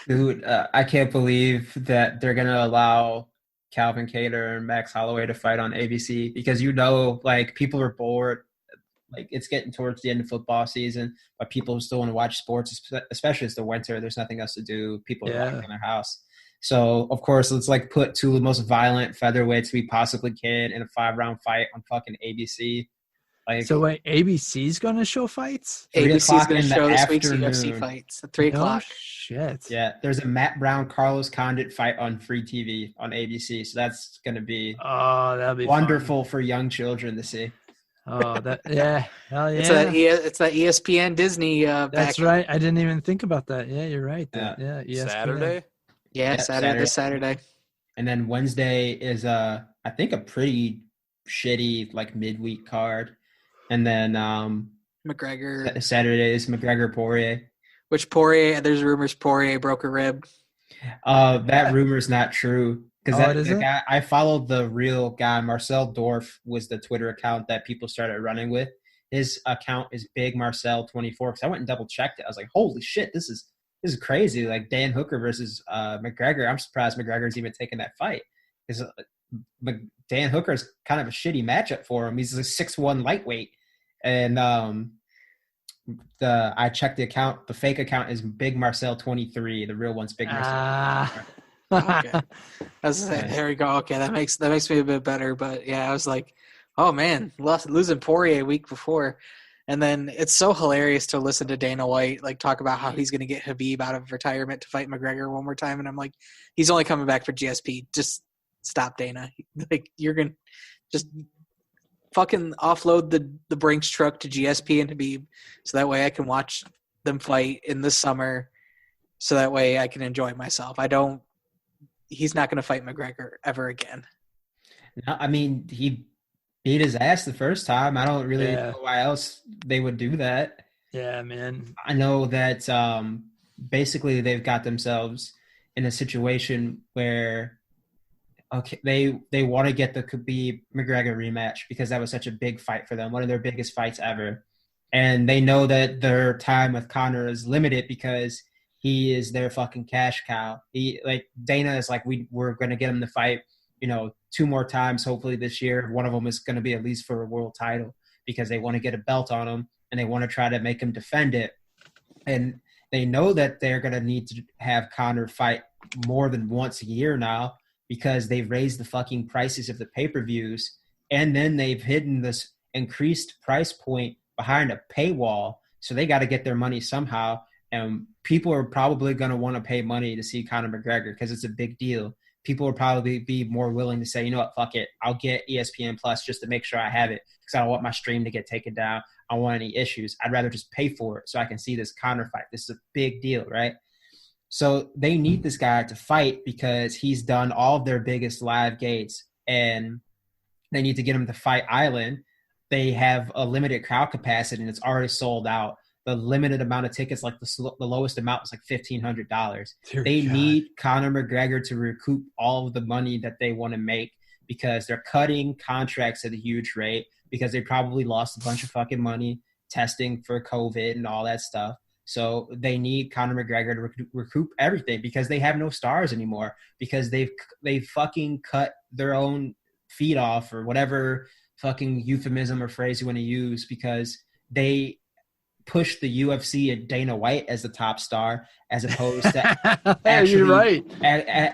Dude, I can't believe that they're gonna allow Calvin Kattar and Max Holloway to fight on ABC because like people are bored. Like it's getting towards the end of football season, but people still want to watch sports, especially it's the winter. There's nothing else to do. People are locked Yeah. in their house. So of course, let's like put two of the most violent featherweights we possibly can in a 5 round fight on fucking ABC. So Like wait, ABC's going to show fights? three ABC is o'clock going to in the show this week's UFC afternoon. fights at 3 No o'clock. shit. Yeah, there's a Matt Brown Carlos Condit fight on free TV on ABC. So that's gonna be Oh, that'd be wonderful for young children to see. fun. Oh, yeah. Hell It's yeah. it's that ESPN Disney That's back. right. I didn't even think about that. Yeah, you're right. Yeah. ESPN. Saturday? Yeah, Saturday. this Saturday. And then Wednesday is I think a pretty shitty like midweek card. And then McGregor, Saturday is McGregor Poirier. which Poirier, there's rumors Poirier broke a rib. That rumor's not true. Because Oh, it isn't? guy, I followed the real guy. Marcel Dorf was the Twitter account that people started running with. His account is Big Marcel 24. Because I went and double checked it. I was like, holy shit, this is crazy. Like Dan Hooker versus McGregor. I'm surprised McGregor's even taking that fight. Because Dan Hooker's kind of a shitty matchup for him. He's a 6'1" lightweight. And I checked the account. The fake account is Big Marcel 23. The real one's Big Marcel. Okay. There we go. Okay, that makes me a bit better. But yeah, I was like, oh man, losing Poirier a week before. And then it's so hilarious to listen to Dana White like talk about how he's going to get Khabib out of retirement to fight McGregor one more time. And I'm like, he's only coming back for GSP. Just stop, Dana. Like you're going to just fucking offload the Brinks truck to GSP and Khabib so that way I can watch them fight in the summer so that way I can enjoy myself. He's not going to fight McGregor ever again. No, I mean, he beat his ass the first time. I don't really know why else they would do that. Yeah, man. I know that basically they've got themselves in a situation where they want to get the Khabib McGregor rematch because that was such a big fight for them, one of their biggest fights ever. And they know that their time with Conor is limited because he is their fucking cash cow. Dana is like, we're going to get him to fight, 2 more times, hopefully this year. One of them is going to be at least for a world title because they want to get a belt on him and they want to try to make him defend it. And they know that they're going to need to have Conor fight more than once a year now because they've raised the fucking prices of the pay-per-views. And then they've hidden this increased price point behind a paywall. So they got to get their money somehow. And people are probably going to want to pay money to see Conor McGregor because it's a big deal. People will probably be more willing to say, you know what, fuck it. I'll get ESPN Plus just to make sure I have it because I don't want my stream to get taken down. I don't want any issues. I'd rather just pay for it so I can see this Conor fight. This is a big deal, right? So they need this guy to fight because he's done all of their biggest live gates and they need to get him to Fight Island. They have a limited crowd capacity and it's already sold out. The limited amount of tickets, like the lowest amount was like $1,500. They need Conor McGregor to recoup all of the money that they want to make because they're cutting contracts at a huge rate because they probably lost a bunch of fucking money testing for COVID and all that stuff. So they need Conor McGregor to recoup everything because they have no stars anymore because they've fucking cut their own feet off or whatever fucking euphemism or phrase you want to use because they push the UFC and Dana White as the top star as opposed to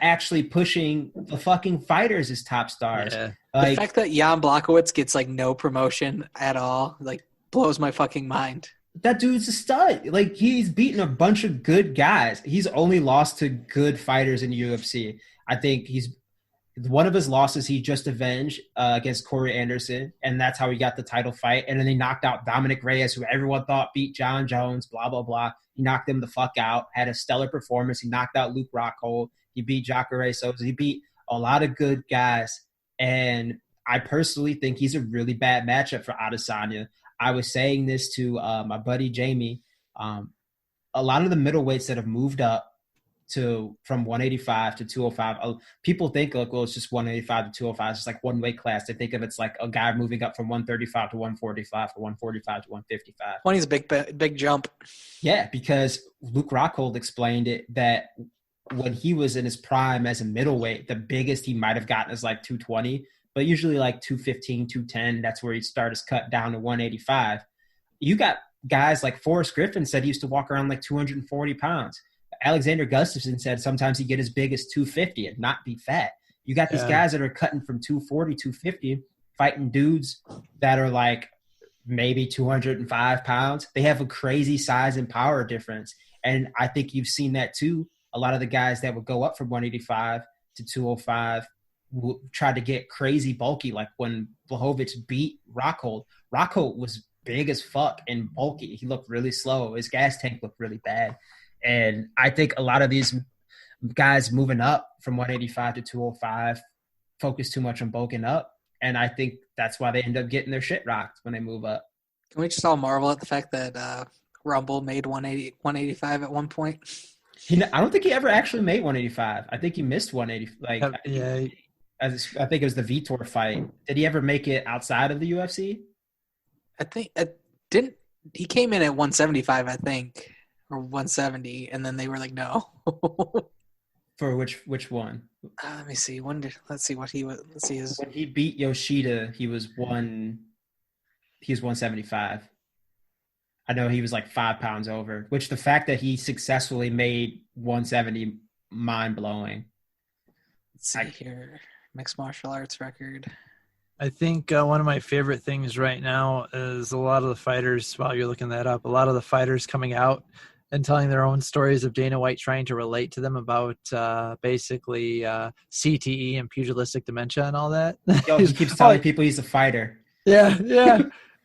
actually pushing the fucking fighters as top stars. Yeah. The fact that Jan Blachowicz gets like no promotion at all like blows my fucking mind. That dude's a stud. Like he's beaten a bunch of good guys. He's only lost to good fighters in the UFC. I think he's one of his losses he just avenged against Corey Anderson, and that's how he got the title fight. And then he knocked out Dominic Reyes, who everyone thought beat John Jones, blah, blah, blah. He knocked him the fuck out, had a stellar performance. He knocked out Luke Rockhold. He beat Jacare Souza. He beat a lot of good guys. And I personally think he's a really bad matchup for Adesanya. I was saying this to my buddy Jamie. A lot of the middleweights that have moved up from 185 to 205. People think like, well, it's just 185 to 205. It's just like one weight class. They think of it's like a guy moving up from 135 to 145 or 145 to 155. 20 is a big jump. Yeah, because Luke Rockhold explained it that when he was in his prime as a middleweight, the biggest he might have gotten is like 220, but usually like 215, 210. That's where he'd start his cut down to 185. You got guys like Forrest Griffin said he used to walk around like 240 pounds. Alexander Gustafsson said sometimes he'd get as big as 250 and not be fat. You got these guys that are cutting from 240, 250, fighting dudes that are like maybe 205 pounds. They have a crazy size and power difference. And I think you've seen that too. A lot of the guys that would go up from 185 to 205 tried to get crazy bulky, like when Blachowicz beat Rockhold. Rockhold was big as fuck and bulky. He looked really slow. His gas tank looked really bad. And I think a lot of these guys moving up from 185 to 205 focus too much on bulking up. And I think that's why they end up getting their shit rocked when they move up. Can we just all marvel at the fact that Rumble made 185 at one point? I don't think he ever actually made 185. I think he missed 180. Like, I think it was the Vitor fight. Did he ever make it outside of the UFC? I think he came in at 175, I think, or 170, and then they were like, no. For which one? Let me see. Let's see what he was. Let's see his. When he beat Yoshida, he was 175. I know he was like 5 pounds over, which the fact that he successfully made 170, mind blowing. Let's see here. Mixed martial arts record. I think one of my favorite things right now is a lot of the fighters, while you're looking that up, a lot of the fighters coming out and telling their own stories of Dana White trying to relate to them about basically CTE and pugilistic dementia and all that. Yo, he keeps telling people he's a fighter. Yeah.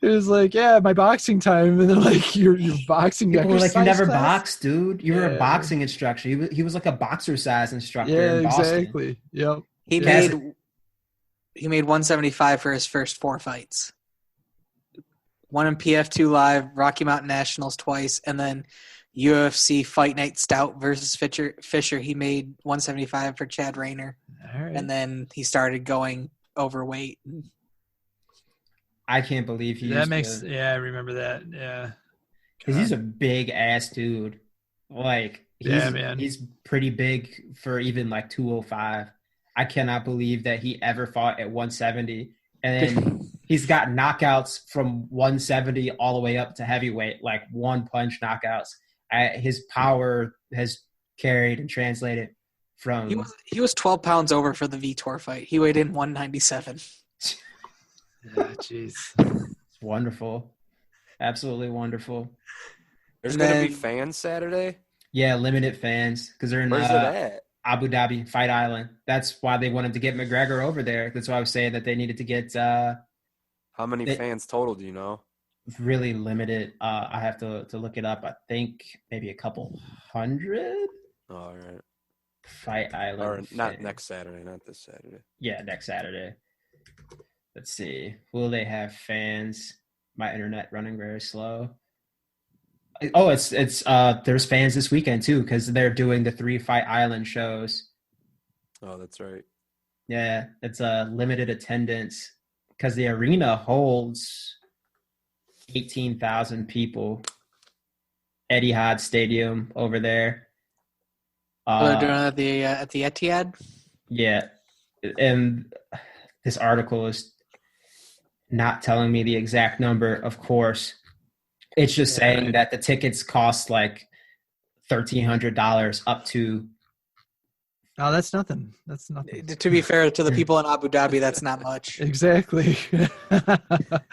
It was like, my boxing time. And then like, your boxing people were like, you never class? boxed, dude. You were a boxing instructor. He was like a boxer size instructor in Boston. Exactly. Yep. He made 175 for his first 4 fights. One in PF2 Live, Rocky Mountain Nationals twice, and then UFC Fight Night Stout versus Fisher. He made 175 for Chad Rayner. All right. And then he started going overweight. I can't believe he I remember that. Yeah. Because he's a big ass dude. Like, he's pretty big for even like 205. I cannot believe that he ever fought at 170. And then he's got knockouts from 170 all the way up to heavyweight, like one punch knockouts. His power has carried and translated from. He was 12 pounds over for the Vitor fight. He weighed in 197. Jeez. It's wonderful. Absolutely wonderful. There's going to be fans Saturday? Yeah, limited fans because they're in Where's it at? Abu Dhabi, Fight Island. That's why they wanted to get McGregor over there. That's why I was saying that they needed to get how many fans total do you know? Really limited. I have to look it up. I think maybe a couple hundred. All right. Fight Island. Or not next Saturday, not this Saturday. Yeah, next Saturday. Let's see. Will they have fans? My internet running very slow. Oh, it's there's fans this weekend too because they're doing the 3 Fight Island shows. Oh, that's right. Yeah, it's a limited attendance because the arena holds 18,000 people. Etihad Stadium over there. They're doing it at the Etihad. Yeah, and this article is not telling me the exact number, of course. It's just saying that the tickets cost like $1,300 up to. Oh, that's nothing. That's nothing. To be fair to the people in Abu Dhabi, that's not much. Exactly.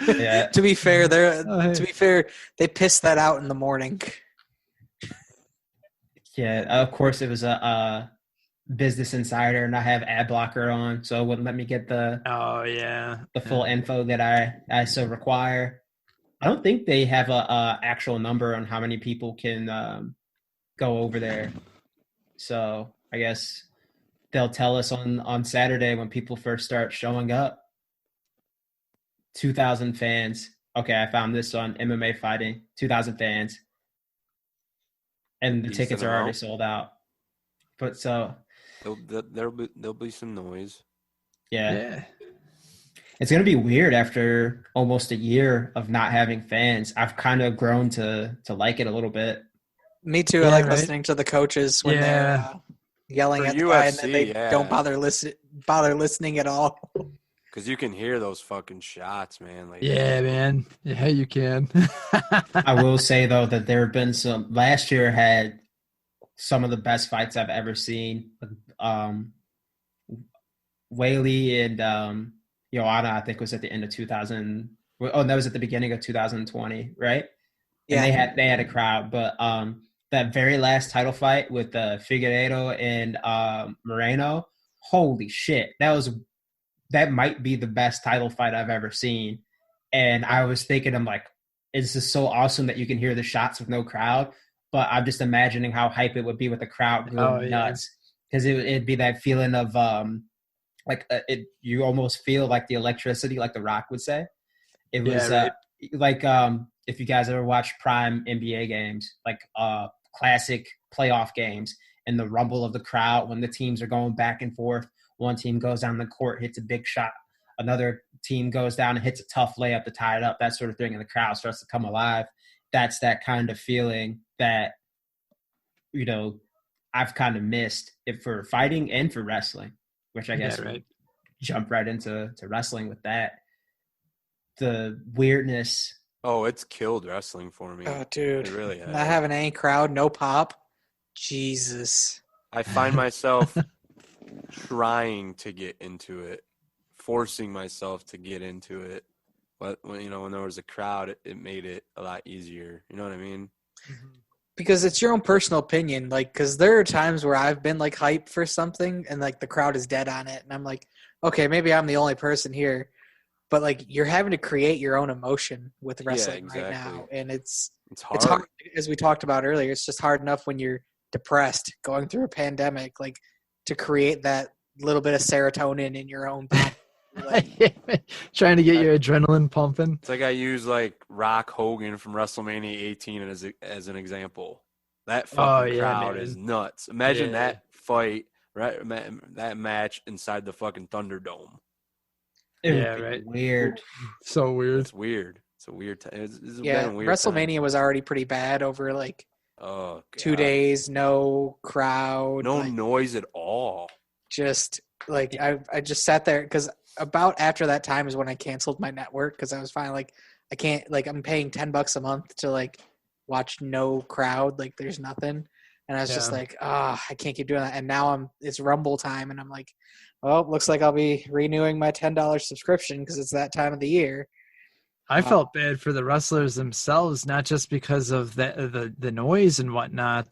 Yeah. To be fair, they pissed that out in the morning. Yeah, of course it was a Business Insider, and I have ad blocker on, so it wouldn't let me get the full info that I so require. I don't think they have a actual number on how many people can go over there. So I guess they'll tell us on Saturday when people first start showing up. 2,000 fans. Okay, I found this on MMA Fighting. 2,000 fans. And the tickets are already sold out. But so there'll be some noise. Yeah. It's going to be weird after almost a year of not having fans. I've kind of grown to like it a little bit. Me too. I like listening to the coaches when yelling For at the guy, and then UFC, they yeah. don't bother listening at all. Because you can hear those fucking shots, man. Like, Yeah, man. Yeah, you can. I will say though that there have been some. Last year had some of the best fights I've ever seen. Whaley and Joanna, I think, was at the end of 2000. Oh, that was at the beginning of 2020, right? Yeah. And they had a crowd, but that very last title fight with Figueiredo and Moreno, holy shit, that might be the best title fight I've ever seen. And I was thinking, I'm like, it's just so awesome that you can hear the shots with no crowd. But I'm just imagining how hype it would be with the crowd going nuts, because it'd be that feeling of you almost feel like the electricity, like The Rock would say. It was right. like if you guys ever watch prime NBA games, like classic playoff games, and the rumble of the crowd when the teams are going back and forth. One team goes down the court, hits a big shot. Another team goes down and hits a tough layup to tie it up, that sort of thing, and the crowd starts to come alive. That's that kind of feeling that, I've kind of missed it for fighting and for wrestling, which I guess jump right into wrestling with that. The weirdness. Oh, it's killed wrestling for me. Oh, dude. It really has. Not having any crowd, no pop. Jesus. I find myself trying to get into it, forcing myself to get into it. But when there was a crowd, it made it a lot easier. You know what I mean? Because it's your own personal opinion. Like, because there are times where I've been like hyped for something and like the crowd is dead on it. And I'm like, okay, maybe I'm the only person here. But like, you're having to create your own emotion with wrestling right now. And it's hard. It's hard, as we talked about earlier. It's just hard enough when you're depressed, going through a pandemic, like to create that little bit of serotonin in your own body. Like, trying to get your adrenaline pumping. It's like I use like Rock Hogan from WrestleMania 18 as an example. That fucking crowd is nuts. Imagine that fight, right? That match inside the fucking Thunderdome. Weird. So weird. It's weird. It's a weird time. WrestleMania was already pretty bad over like 2 days, no crowd, no noise at all. Just like I just sat there because about after that time is when I canceled my network because I was finally like I can't, like, I'm paying $10 a month to like watch no crowd, like there's nothing, and I was just like, I can't keep doing that. And now it's Rumble time, and I'm like, well, looks like I'll be renewing my $10 subscription because it's that time of the year. I felt bad for the wrestlers themselves, not just because of the noise and whatnot,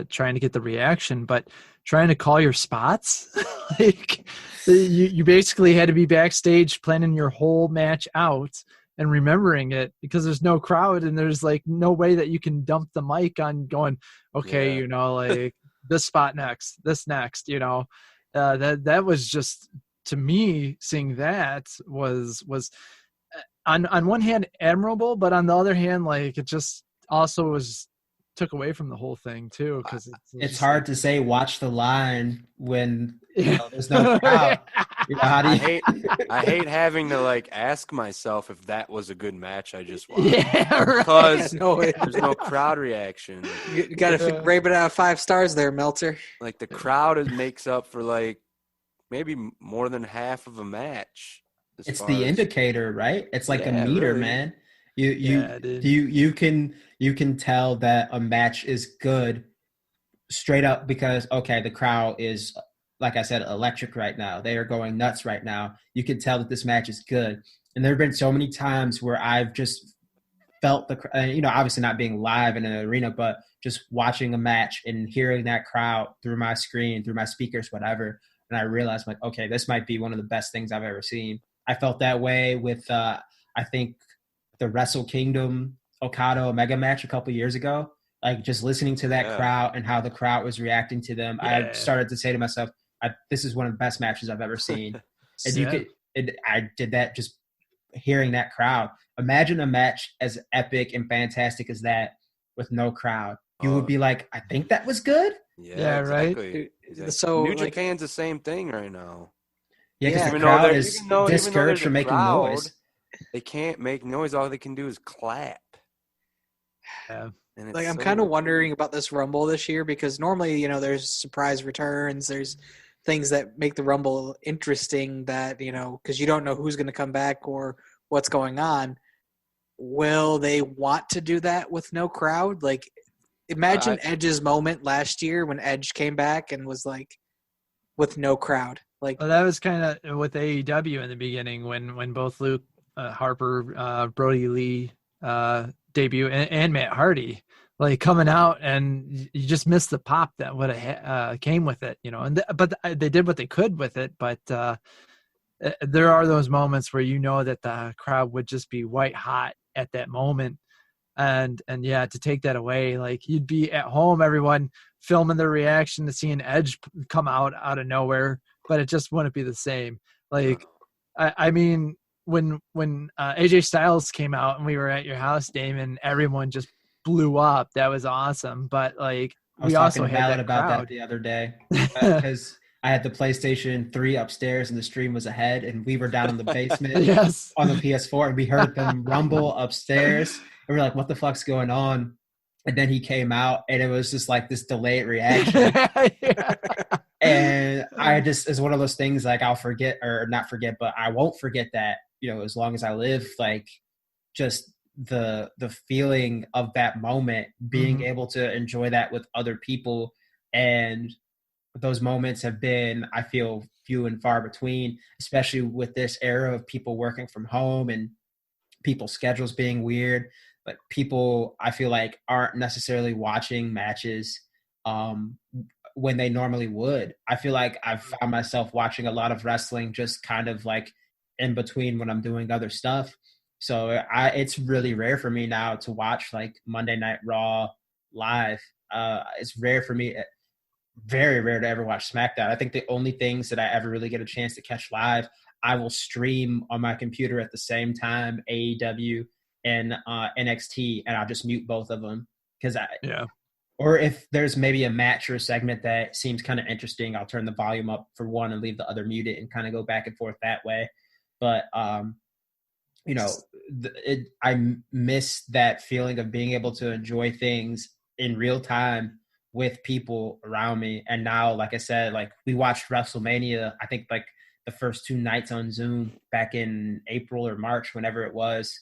trying to get the reaction, but trying to call your spots. Like you basically had to be backstage planning your whole match out and remembering it because there's no crowd and there's like no way that you can dump the mic on going, okay, like this spot next, this next, that was just, to me, seeing that was on one hand admirable, but on the other hand, like it just also took away from the whole thing too, because it's hard to say watch the line when there's no crowd. How do you... I hate having to like ask myself if that was a good match I just watched. Because there's no crowd reaction. You got to rate it out of 5 stars there, Meltzer. Like the crowd makes up for like maybe more than half of a match. It's the indicator, right? It's like a meter, really. Man. You can tell that a match is good straight up because the crowd is, like I said, electric right now. They are going nuts right now. You can tell that this match is good. And there have been so many times where I've just felt obviously not being live in an arena, but just watching a match and hearing that crowd through my screen, through my speakers, whatever. And I realized, like, okay, this might be one of the best things I've ever seen. I felt that way with, I think, the Wrestle Kingdom Okada Omega match a couple years ago. Like, just listening to that crowd and how the crowd was reacting to them, I started to say to myself, this is one of the best matches I've ever seen. And I did that just hearing that crowd. Imagine a match as epic and fantastic as that with no crowd. You would be like, I think that was good? Yeah, exactly. Right? Exactly. So New Japan's the same thing right now. Yeah, because the crowd is discouraged from making noise. They can't make noise. All they can do is clap. Yeah. And like, I'm kind of wondering about this Rumble this year, because normally, there's surprise returns, there's things that make the Rumble interesting that, because you don't know who's going to come back or what's going on. Will they want to do that with no crowd? Like, imagine Edge's moment last year when Edge came back and was like, with no crowd. Like, well, that was kind of with AEW in the beginning when both Luke Harper, Brody Lee debut and Matt Hardy like coming out, and you just missed the pop that would have came with it, but they did what they could with it. But there are those moments where that the crowd would just be white hot at that moment. And yeah, to take that away, like, you'd be at home, everyone filming their reaction to seeing Edge come out of nowhere, but it just wouldn't be the same. Like, I mean, when AJ Styles came out and we were at your house, Damon, everyone just blew up. That was awesome. But like, we also had that the other day because I had the PlayStation 3 upstairs and the stream was ahead, and we were down in the basement yes. on the PS4, and we heard them rumble upstairs. And we're like, what the fuck's going on? And then he came out, and it was just like this delayed reaction. Yeah. And it's one of those things, like, I'll forget, or not forget, but I won't forget that, as long as I live, like, just the feeling of that moment, being able to enjoy that with other people. And those moments have been, I feel, few and far between, especially with this era of people working from home and people's schedules being weird. But people, I feel like, aren't necessarily watching matches when they normally would. I feel like I've found myself watching a lot of wrestling just kind of like in between when I'm doing other stuff. So it's really rare for me now to watch like Monday Night Raw live. It's rare for me, very rare to ever watch SmackDown. I think the only things that I ever really get a chance to catch live, I will stream on my computer at the same time, AEW and NXT, and I'll just mute both of them or if there's maybe a match or a segment that seems kind of interesting, I'll turn the volume up for one and leave the other muted and kind of go back and forth that way. But I miss that feeling of being able to enjoy things in real time with people around me. And now, like I said, like, we watched WrestleMania, I think like the first 2 nights on Zoom back in April or March, whenever it was.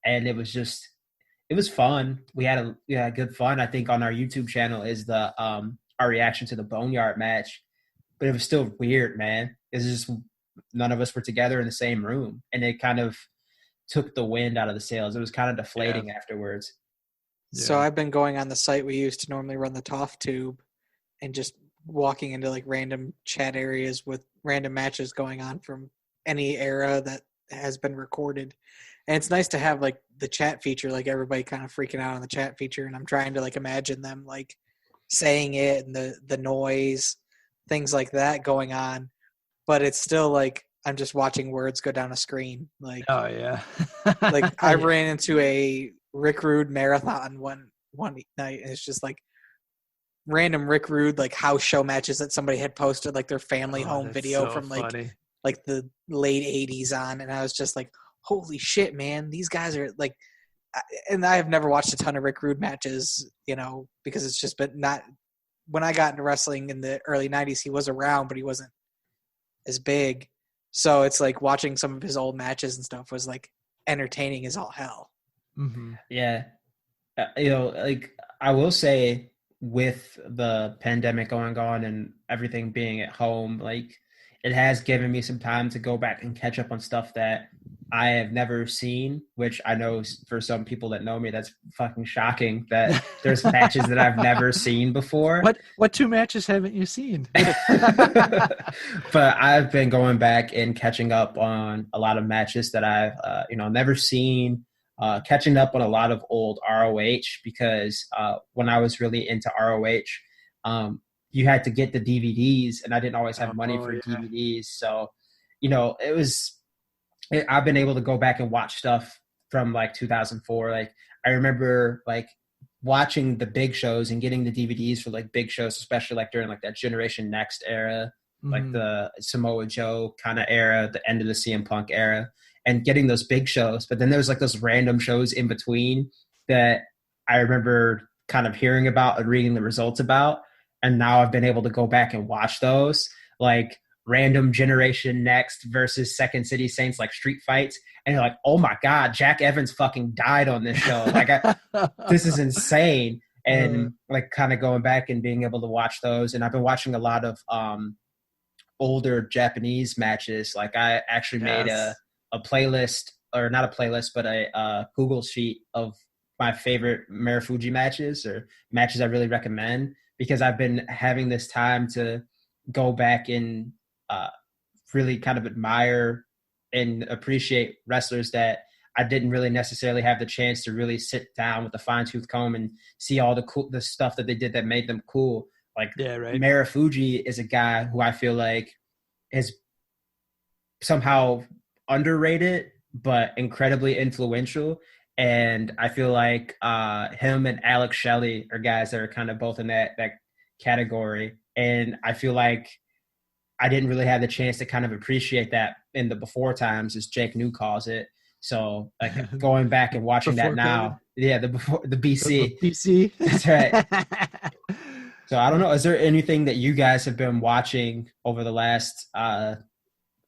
And it was fun. We had good fun. I think on our YouTube channel is the our reaction to the Boneyard match, but it was still weird, man. It's just none of us were together in the same room, and it kind of took the wind out of the sails. It was kind of deflating afterwards. Yeah. So I've been going on the site we used to normally run the TOF tube and just walking into like random chat areas with random matches going on from any era that has been recorded. And it's nice to have like the chat feature, like everybody kind of freaking out on the chat feature. And I'm trying to like imagine them like saying it and the noise, things like that going on. But it's still like, I'm just watching words go down a screen. Like, oh yeah. Like, I ran into a Rick Rude marathon one night, and it's just like random Rick Rude like house show matches that somebody had posted like their family home video so from funny. like the late 80s on, and I was just like, holy shit, man, these guys are like, and I have never watched a ton of Rick Rude matches, because it's just been not, when I got into wrestling in the early 90s, he was around, but he wasn't as big. So it's like watching some of his old matches and stuff was like entertaining as all hell. Mm-hmm. Yeah. Like, I will say, with the pandemic going on and everything being at home, like, it has given me some time to go back and catch up on stuff that I have never seen, which I know for some people that know me, that's fucking shocking that there's matches that I've never seen before. What 2 matches haven't you seen? But I've been going back and catching up on a lot of matches that I've, never seen, catching up on a lot of old ROH, because when I was really into ROH, you had to get the DVDs, and I didn't always have money for DVDs. So, I've been able to go back and watch stuff from like 2004. Like, I remember like watching the big shows and getting the DVDs for like big shows, especially like during like that Generation Next era, like the Samoa Joe kind of era, the end of the CM Punk era, and getting those big shows. But then there was like those random shows in between that I remember kind of hearing about and reading the results about. And now I've been able to go back and watch those, like random Generation Next versus Second City Saints, like street fights. And you're like, oh my God, Jack Evans fucking died on this show. Like, this is insane. And like kind of going back and being able to watch those. And I've been watching a lot of older Japanese matches. Like I actually made a playlist, or not a playlist, but a Google sheet of my favorite Marufuji matches, or matches I really recommend, because I've been having this time to go back and really kind of admire and appreciate wrestlers that I didn't really necessarily have the chance to really sit down with a fine-tooth comb and see all the stuff that they did that made them cool. Like Marufuji is a guy who I feel like is somehow underrated but incredibly influential. And I feel like him and Alex Shelley are guys that are kind of both in that category. And I feel like I didn't really have the chance to kind of appreciate that in the before times, as Jake New calls it. So like going back and watching that now, the BC. The BC. That's right. So I don't know. Is there anything that you guys have been watching over the last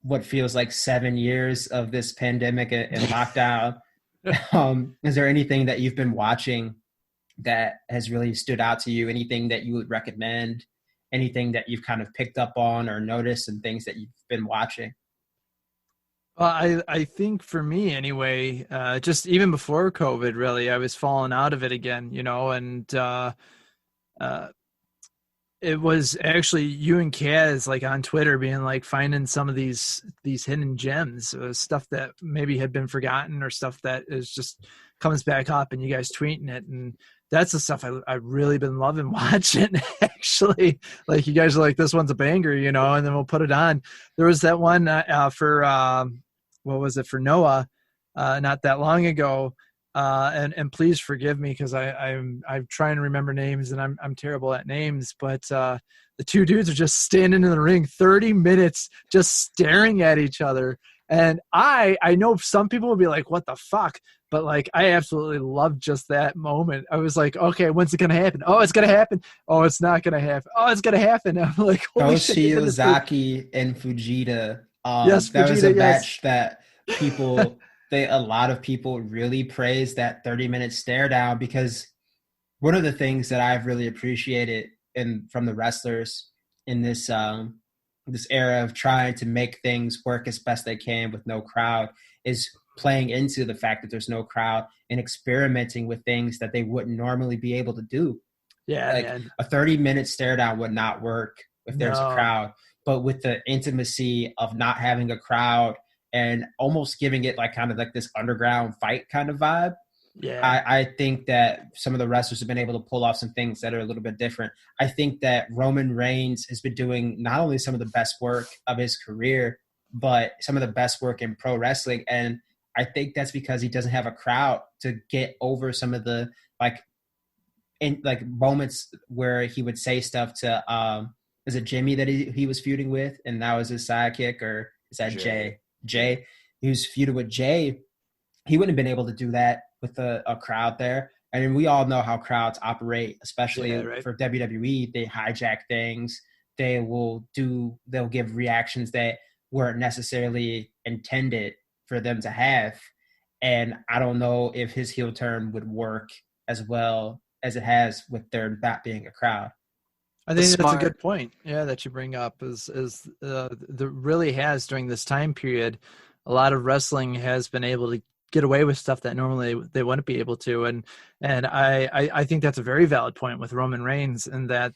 what feels like 7 years of this pandemic and lockdown? Is there anything that you've been watching that has really stood out to you? Anything that you would recommend? Anything that you've kind of picked up on or noticed, and things that you've been watching? Well, I think for me anyway, just even before COVID, really, I was falling out of it again, and it was actually you and Kaz like on Twitter being like finding some of these hidden gems, stuff that maybe had been forgotten, or stuff that is just comes back up, and you guys tweeting it. And that's the stuff I've really been loving watching, actually. Like, you guys are like, this one's a banger, and then we'll put it on. There was that one for, what was it, for Noah, not that long ago. And please forgive me, because I'm trying to remember names, and I'm terrible at names, but the two dudes are just standing in the ring 30 minutes just staring at each other. And I know some people will be like, what the fuck? But like, I absolutely loved just that moment. I was like, okay, when's it going to happen? Oh, it's going to happen. Oh, it's not going to happen. Oh, it's going to happen. I'm like, holy shit. Shiozaki and Fujita. Yes, that Fujita, was a match that people, a lot of people really praised that 30-minute stare down, because one of the things that I've really appreciated from the wrestlers in this this era of trying to make things work as best they can with no crowd is playing into the fact that there's no crowd and experimenting with things that they wouldn't normally be able to do. Yeah, like man. A 30-minute stare down would not work if there's a crowd, but with the intimacy of not having a crowd and almost giving it like kind of like this underground fight kind of vibe. Yeah, I think that some of the wrestlers have been able to pull off some things that are a little bit different. I think that Roman Reigns has been doing not only some of the best work of his career, but some of the best work in pro wrestling. And I think that's because he doesn't have a crowd to get over some of the moments where he would say stuff to is it Jimmy that he was feuding with, and that was his sidekick, or is that Jay? He was feuding with Jay. He wouldn't have been able to do that with a crowd there. I mean, we all know how crowds operate, especially for WWE. They hijack things. They'll give reactions that weren't necessarily intended for them to have. And I don't know if his heel turn would work as well as it has with there not being a crowd. I think that's a good point. Yeah, that you bring up is really has during this time period, a lot of wrestling has been able to get away with stuff that normally they wouldn't be able to. And I think that's a very valid point with Roman Reigns, and that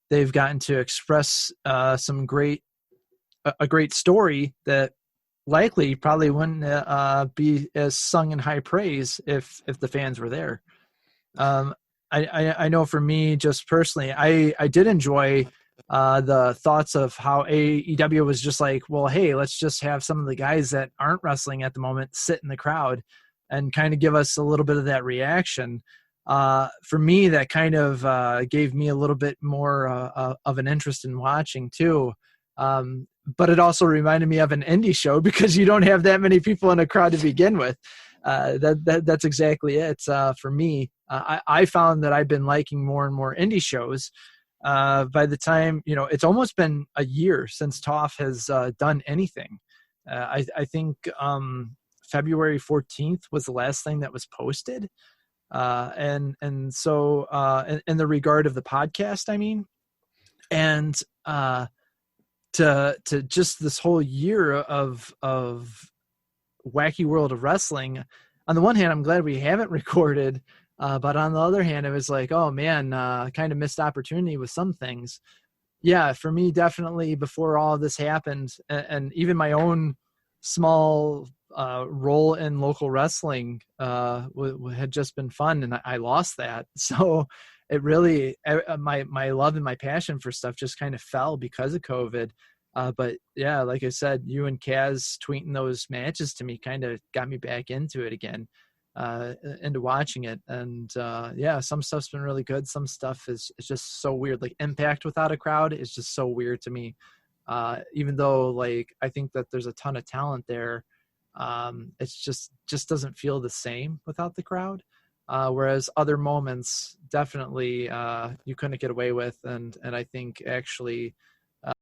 they've gotten to express a great story that likely probably wouldn't be as sung in high praise if the fans were there. I know for me, just personally, I did enjoy the thoughts of how AEW was just like, well, hey, let's just have some of the guys that aren't wrestling at the moment sit in the crowd and kind of give us a little bit of that reaction. For me, that kind of gave me a little bit more of an interest in watching too. But it also reminded me of an indie show, because you don't have that many people in a crowd to begin with. That's exactly it. For me, I found that I've been liking more and more indie shows. By the time, it's almost been a year since Toph has done anything. I think February 14th was the last thing that was posted. And so in the regard of the podcast, I mean, and to just this whole year of Wacky World of Wrestling, on the one hand, I'm glad we haven't recorded, but on the other hand, it was like, oh man, kind of missed opportunity with some things. Yeah, for me, definitely before all of this happened, and even my own small role in local wrestling had just been fun, and I lost that. So it really, my love and my passion for stuff just kind of fell because of COVID. But yeah, like I said, you and Kaz tweeting those matches to me kind of got me back into it again, into watching it. And yeah, some stuff's been really good. Some stuff is just so weird. Like Impact without a crowd is just so weird to me. Even though like I think that there's a ton of talent there, it's just doesn't feel the same without the crowd. Whereas other moments definitely you couldn't get away with, and I think actually